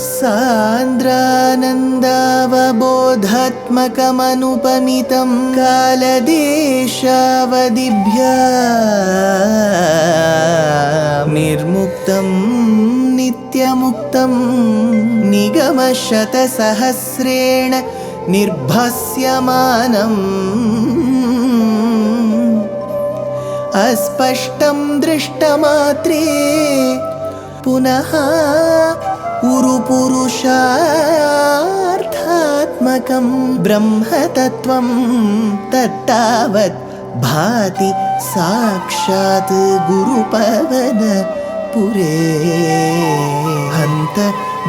सान्द्रानन्दावबोधात्मकमनुपमितं कालदेशावदिभ्या निर्मुक्तं नित्यमुक्तं निगमशतसहस्रेण निर्भास्यमानम् अस्पष्टं दृष्टमात्रे पुनः उरुपुरुषार्थात्मकं ब्रह्मतत्त्वं तत्तावत् भाति साक्षात् गुरुपवनपुरे हन्त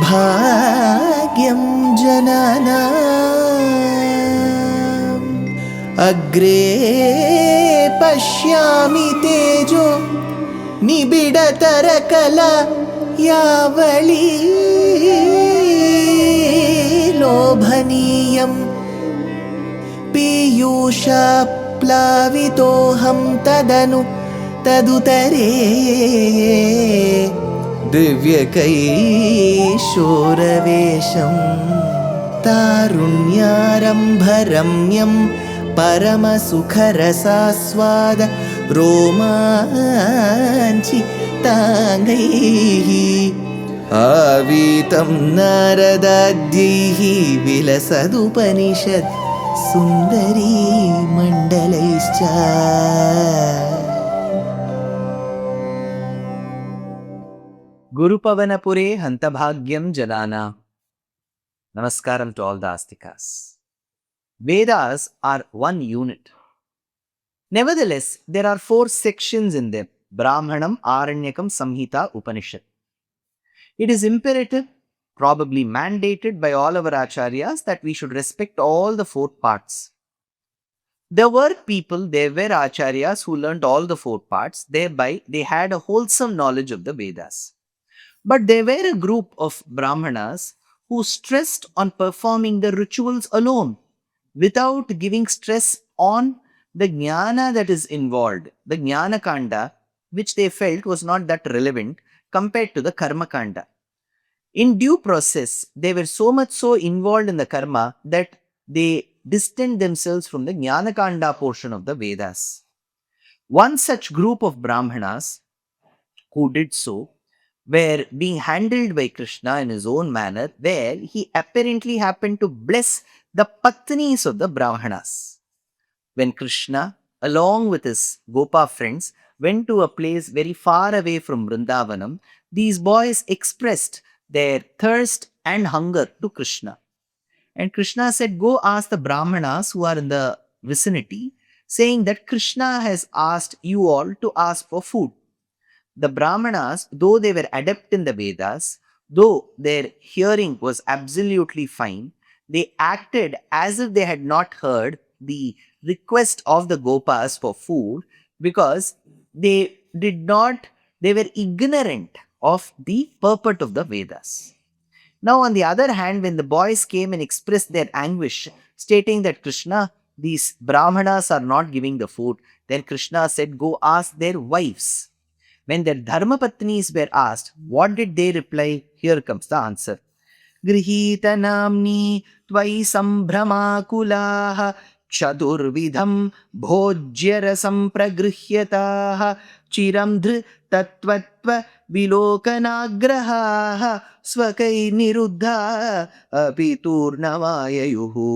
भाग्यं जनानाम् अग्रे पश्यामि तेजो निबिडतरकला यावली लोभनीयं पीयूषाप्लावितोऽहं तदुतरे दिव्यकैशोरवेशं तारुण्यारम्भरम्यं परमसुखरसास्वाद रोमाञ्चिताङ्गैः आवीतं नारदाद्यैः विलसदुपनिषत् सुन्दरी मण्डलैश्च. Gurupavanapure Hantabhagyam Janana. Namaskaram to all the Astikas. Vedas are one unit. Nevertheless, there are 4 sections in them: Brahmanam, Aranyakam, Samhita, Upanishad. It is imperative, probably mandated by all our acharyas, that we should respect all the 4 parts. There were acharyas who learnt all the 4 parts, thereby they had a wholesome knowledge of the Vedas. But there were a group of Brahmanas who stressed on performing the rituals alone, without giving stress on the jnana that is involved, the jnana kanda, which they felt was not that relevant compared to the karma kanda. In due process, they were so much so involved in the karma that they distanced themselves from the jnana kanda portion of the Vedas. One such group of Brahmanas who did so were being handled by Krishna in his own manner, where he apparently happened to bless the patnis of the Brahmanas. When Krishna, along with his Gopa friends, went to a place very far away from Vrindavanam, these boys expressed their thirst and hunger to Krishna. And Krishna said, "Go ask the Brahmanas who are in the vicinity, saying that Krishna has asked you all to ask for food." The Brahmanas, though they were adept in the Vedas, though their hearing was absolutely fine, they acted as if they had not heard the request of the Gopas for food, because they were ignorant of the purport of the Vedas. Now, on the other hand, when the boys came and expressed their anguish, stating that Krishna, these Brahmanas are not giving the food, then Krishna said, "Go ask their wives." When their Dharmapatnis were asked, what did they reply? Here comes the answer. Grihita namni tvai sambhramakulah chaturvidham bhojyarasam pragrhyatah chiram dhri tattvatva vilokanagraha svakai niruddha apiturnavayayuhu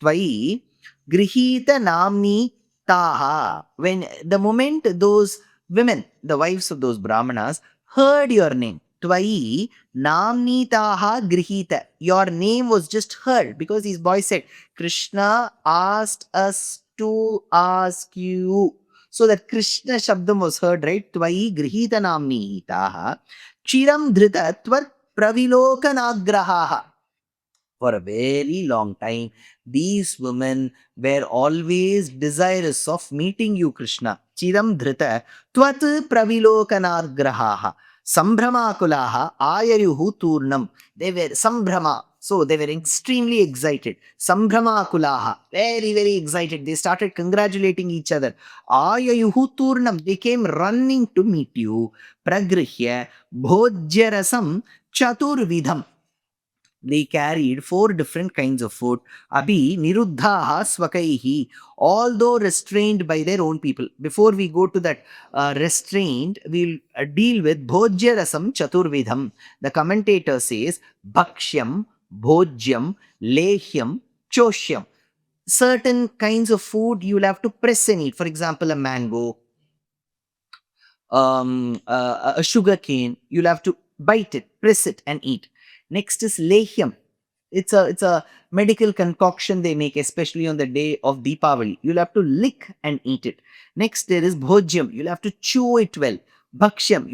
tvai grihita namni taha. When the moment those women, the wives of those Brahmanas, heard your name, Tvai namni taha grihita, your name was just heard, because these boys said, Krishna asked us to ask you. So that Krishna Shabdam was heard, right? Tvai grihita namni taha chiram dhrita tvat pravilokanagraha. For a very long time, these women were always desirous of meeting you, Krishna. Chiram dhrita tvat pravilokanagraha sambhramakulaha ayaruhu turnam. They were sambhrama. So they were extremely excited. Sambhramakulaha. Very, very excited. They started congratulating each other. Ayayuhu turnam. They came running to meet you. Pragrihya bhojyarasam Chaturvidham. They carried 4 different kinds of food. Abhi niruddhaha swakaihi, although restrained by their own people. Before we go to that restraint, we'll deal with bhojya rasam chaturvidham. The commentator says bhakshyam, bhojyam, lehyam, choshyam. Certain kinds of food you'll have to press and eat. For example, a mango, a sugar cane. You'll have to bite it, press it, and eat. Next is lehyam. It's a medical concoction they make, especially on the day of Deepavali. You'll have to lick and eat it. Next there is bhojyam. You'll have to chew it well. Bhakshyam.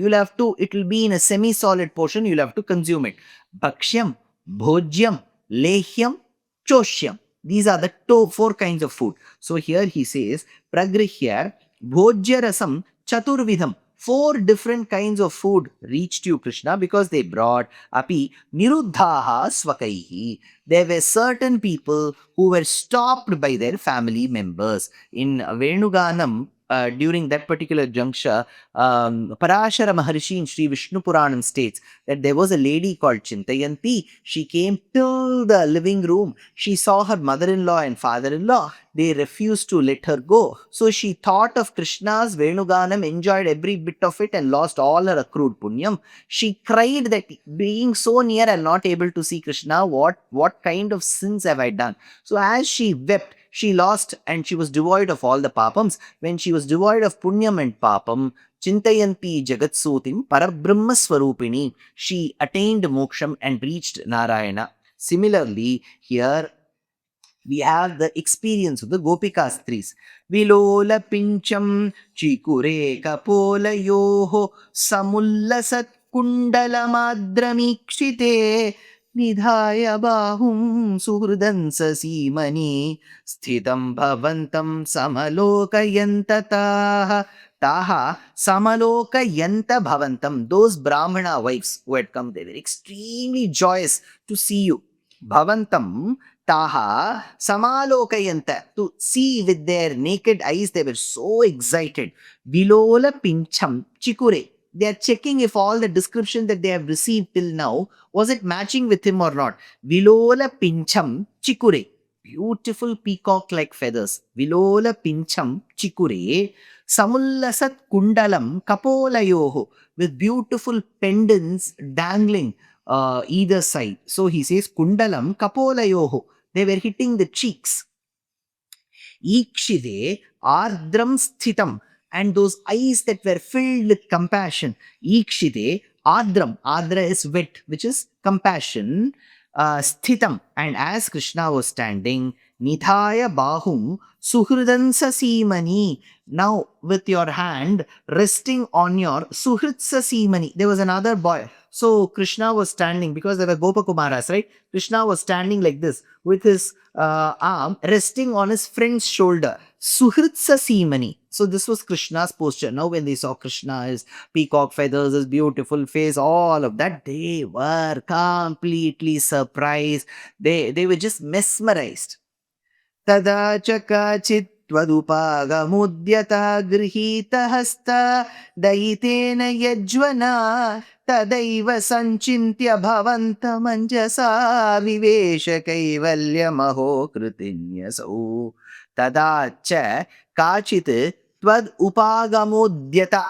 It'll be in a semi-solid portion. You'll have to consume it. Bhakshyam, bhojyam, lehyam, choshyam. These are the 4 kinds of food. So here he says, Pragrihya bhojya rasam chaturvidham. 4 different kinds of food reached you, Krishna, because they brought api niruddhaha swakaihi. There were certain people who were stopped by their family members. In Venuganam, during that particular juncture, Parashara Maharshi in Sri Vishnu Puranam states that there was a lady called Chintayanti. She came till the living room. She saw her mother-in-law and father-in-law. They refused to let her go. So she thought of Krishna's Venuganam, enjoyed every bit of it, and lost all her accrued punyam. She cried that being so near and not able to see Krishna, what kind of sins have I done? So as she wept, she lost and she was devoid of all the papams. When she was devoid of punyam and papam, Chintayanti Jagatsutim Parabrahma Swarupini, she attained moksham and reached Narayana. Similarly, here we have the experience of the Gopika Stris. Vilola pincham chikure kapola yoho samullasat kundala madramikshite nidhaya bahum suhrudansa simani sthitam bhavantam samalokayantataha taha samalokayanta bhavantam. Those Brahmana wives who had come, they were extremely joyous to see you. Bhavantam taha samalokayanta, to see with their naked eyes. They were so excited. Vilola pincham chikure. They are checking if all the description that they have received till now, was it matching with him or not. Vilola pincham chikure. Beautiful peacock-like feathers. Vilola pincham chikure. Samullasat kundalam kapolayoho. With beautiful pendants dangling either side. So he says kundalam kapolayoho. They were hitting the cheeks. Ikshide ardram sthitam. And those eyes that were filled with compassion. Ikshide ardram. Ardra is wet, which is compassion. Sthitam. And as Krishna was standing, Nithaya bahum suhridansa simani. Now with your hand resting on your suhritsa simani. There was another boy. So Krishna was standing, because there were Gopakumaras, right? Krishna was standing like this with his arm resting on his friend's shoulder. Suhritsa simani. So this was Krishna's posture. Now when they saw Krishna, his peacock feathers, his beautiful face, all of that, they were completely surprised. They were just mesmerized. Tada chakachit tvadupagamudhyata grihita hasta daitena yajvana tadaiva sanchintya bhavanta manjasa vivesha kaivalyamaho kritinyasau. Tada cha kachit tvadupagamudhyata.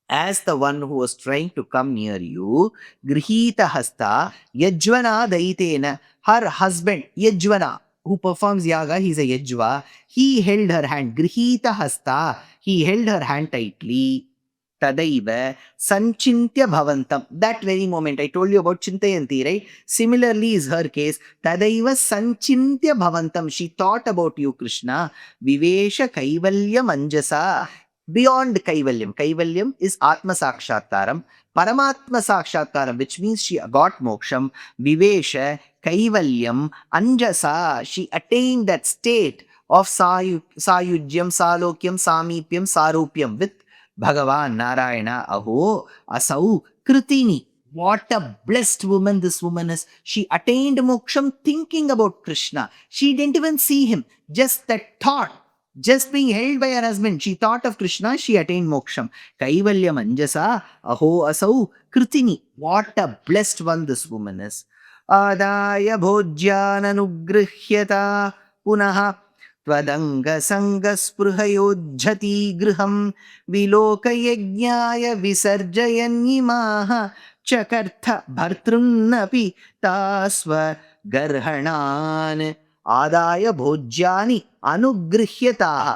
As the one who was trying to come near you, grihita hasta yajvana daitena. Her husband, Yajvana, who performs yaga, he's a Yajva. He held her hand. Grihita hasta. He held her hand tightly. Tadaiva sanchintya bhavantam. That very moment, I told you about Chintayanti, right? Similarly is her case. Tadaiva sanchintya bhavantam. She thought about you, Krishna. Vivesha kaivalya manjasa. Beyond Kaivalyam. Kaivalyam is Atma Sakshatkaram. Paramatma Sakshatkaram, which means she got moksham. Vivesha Kaivalyam Anjasa. She attained that state of Sayujyam, Salokyam, Samipyam, Sarupyam with Bhagavan Narayana. Aho Asau Kritini. What a blessed woman this woman is. She attained moksham thinking about Krishna. She didn't even see him. Just that thought Just being held by her husband, she thought of Krishna, she attained moksham. Kaivalya manjasa aho asau kritini. What a blessed one this woman is. Adaya bhojyananugrihyata punaha त्वदङ्गसङ्गस्पृहयोज्झति गृहं विलोकयज्ञाय विसर्जयन्निमाः चकर्थ भर्तृन्नपि तास्वगर्हणान् आदाय भोज्यानि अनुगृह्यताः.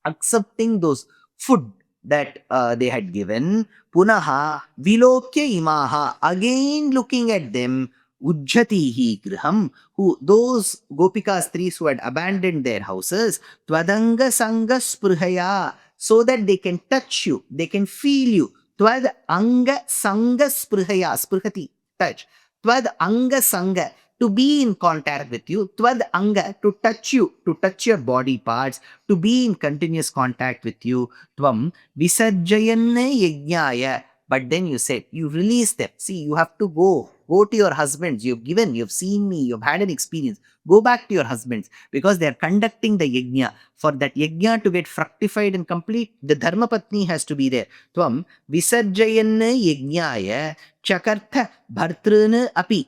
Accepting those food that they had given, punaha vilokya imaha, again looking at them, ujjatihi griham, who those Gopika Stris who had abandoned their houses, twadanga sanga sprihaya, so that they can touch you, they can feel you. Tvad anga sanga sprihaya, sprihati, touch. Tvad anga sanga, to be in contact with you. Tvad anga, to touch you, to touch your body parts, to be in continuous contact with you. Tvam visarjayanna yajnaya. But then you said, you release them. See, you have to go. Go to your husbands. You've given, you've seen me, you've had an experience. Go back to your husbands because they are conducting the yajna. For that yajna to get fructified and complete, the dharma patni has to be there. Tvam visarjayanna yajnaya chakartha bhartrana api.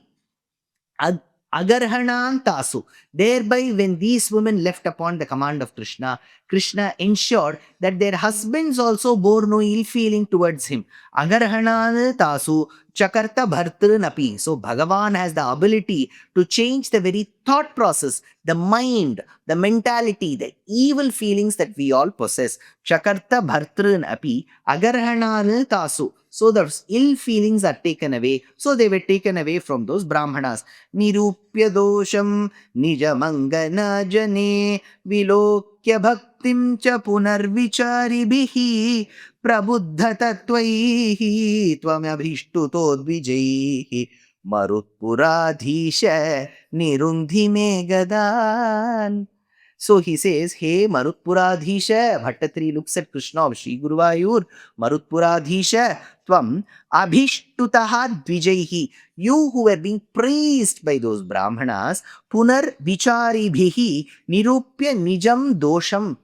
Agarhanan tasu. Thereby, when these women left upon the command of Krishna, Krishna ensured that their husbands also bore no ill feeling towards him. Agarhanan tasu chakarta bhartranapi. So, Bhagavan has the ability to change the very thought process, the mind, the mentality, the evil feelings that we all possess. Chakarta bhartranapi agarhanan tasu. So those ill feelings are taken away. So they were taken away from those Brahmanas. Nirupya dosham nijamangana jane vilokya bhaktim cha punarvicharibihi prabuddha tatvaihi tvamabhishtuto dvijaihi marutpuradhisha nirundhi megadan. So he says, hey Marutpuradhisha, Bhattatri looks at Krishna of Sri Guruvayur, Marutpuradhisha, Tvam Abhishtutaha Dvijaihi, you who were being praised by those Brahmanas, Punar Vicharibhihi, Nirupya Nijam Dosham.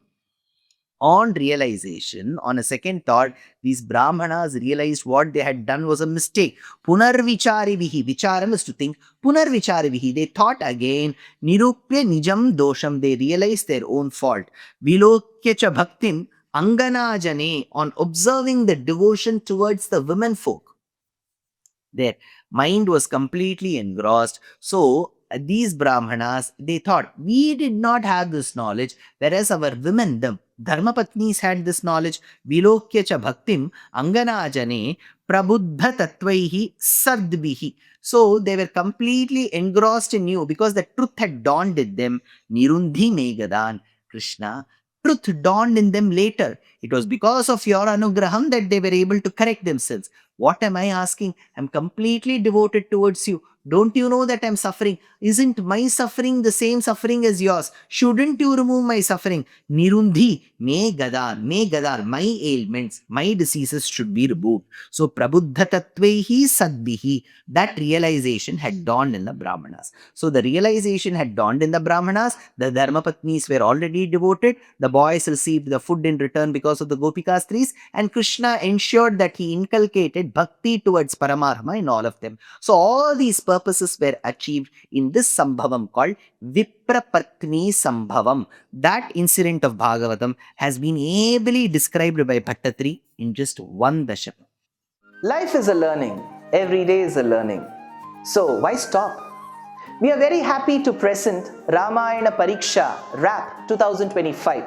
On realization, on a second thought, these Brahmanas realized what they had done was a mistake. Punarvicharivihi. Vicharam is to think. Punarvicharivihi. They thought again. Nirupya nijam dosham. They realized their own fault. Vilokya cha bhaktim angana jane. On observing the devotion towards the women folk. Their mind was completely engrossed. So, these Brahmanas, they thought, we did not have this knowledge, whereas our women, the Dharma Patnis had this knowledge. Vilokya cha bhaktim angana jane prabuddha tatvaihi sadbihi. So they were completely engrossed in you because the truth had dawned in them. Nirundhi megadan. Krishna, truth dawned in them later. It was because of your anugraham that they were able to correct themselves. What am I asking? I'm completely devoted towards you. Don't you know that I'm suffering? Isn't my suffering the same suffering as yours? Shouldn't you remove my suffering? Nirundhi, me gadar, my ailments, my diseases should be removed. So, prabuddha tattvehi sadbihi, that realization had dawned in the Brahmanas. So, the realization had dawned in the Brahmanas. The Dharma Patnis were already devoted. The boys received the food in return because of the Gopika Stris, and Krishna ensured that he inculcated bhakti towards Paramarama in all of them. So, all these purposes were achieved in this Sambhavam called Viprapatni Sambhavam. That incident of Bhagavatam has been ably described by Bhattatri in just one Dashakam. Life is a learning. Every day is a learning. So why stop? We are very happy to present Ramayana Pariksha RAP 2025.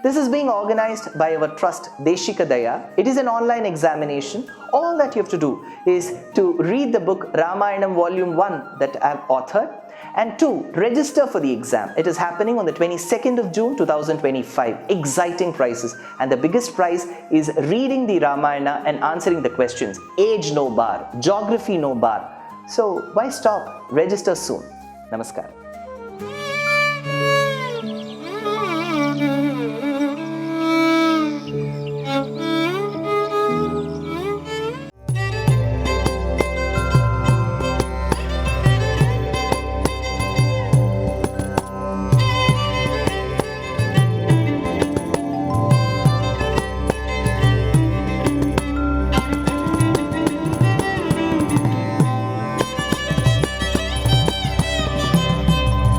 This is being organized by our trust Dashikam. It is an online examination. All that you have to do is to read the book Ramayanam Volume 1 that I have authored, and 2, register for the exam. It is happening on the 22nd of June 2025. Exciting prizes, and the biggest prize is reading the Ramayana and answering the questions. Age no bar, geography no bar. So why stop? Register soon. Namaskar.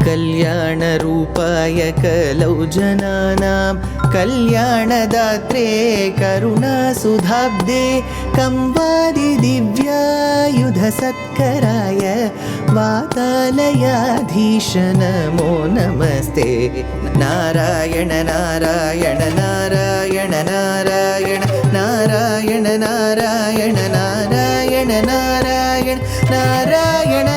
कल्याणरूपाय कलौ जनानां कल्याणदात्रे करुणासुधाब्दे कंवादिदिव्यायुधसत्कराय वातालयाधीश नमो नमस्ते। नारायण नारायण नारायण नारायण नारायण नारायण नारायण नारायण नारायण नारायण